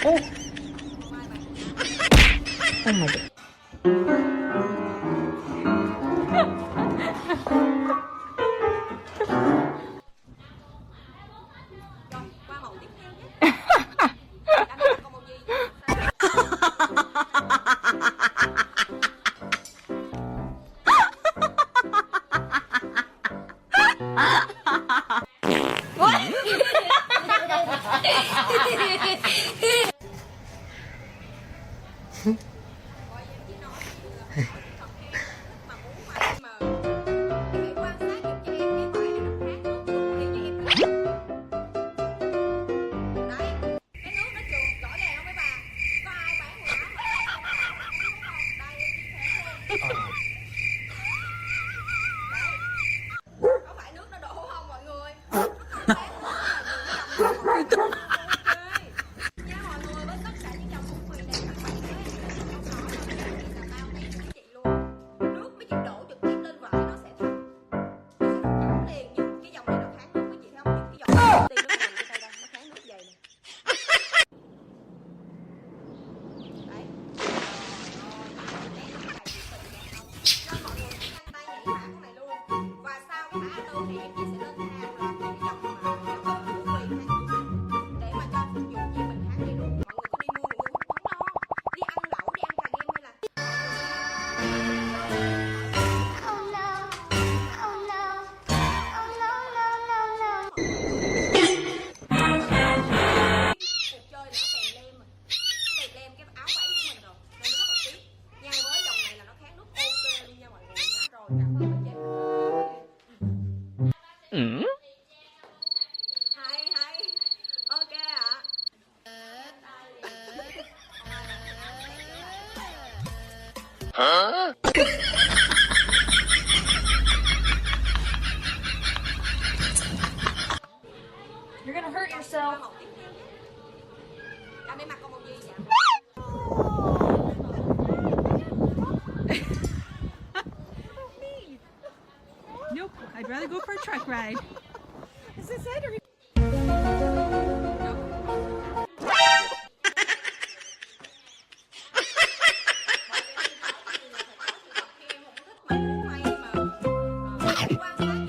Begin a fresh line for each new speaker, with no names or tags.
Oh, oh my god.
Rồi, qua mẫu tiếp theo nhé. Đã biết là con màu gì vậy? Coi em chỉ nói là hỏi thật khen mà muốn mà hãy quan sát giúp cho em cái vải này nó khác nước thì cho em đấy, cái nước nó trượt rõ ràng không mấy bà, có ai bán quần áo mà đúng không? Đây em đi khác luôn. Đấy, có phải nước nó đổ không mọi người? Nó không khác nước là những dòng ok nha mọi người, với tất cả những dòng phong thủy này các bạn ơi, không nói là cái gì là tao test mấy chị luôn, nước mấy chị đổ trực tiếp lên vải nó sẽ thấm, nó sẽ thấm liền, nhưng cái dòng này nó kháng nước mấy chị thấy không, những cái dòng đầu tiên nó nằm ở đây đây nó kháng nước dày này. Đấy. Cho mọi người cũng nhanh tay nhảy phá con này luôn. Và sau cái mã A4 này em chị sẽ lên hàng là những cái dòng mà nó có nước tùy kháng nước để mà cho phục vụ như mình kháng đầy đủ. Mọi người cứ đi mua mọi người không lo, đi ăn lẩu, đi ăn gà đêm hay là
Oh no, oh no, oh no, no, no, no.
cuộc chơi là nó kèm lem mà, kèm lem cái áo váy của mình rồi nên nó rất là tiếc nha. Với dòng này là nó kháng nước ok luôn nha mọi người nhá. Rồi cảm ơn bạn Jack. Hay hay, ok ạ.
You're gonna hurt
Qua
yourself.
mẫu tiếp theo nhé. Anh ấy mặc con màu gì vậy?
Nope, I'd rather go for a truck ride. As I said, or
Quan sát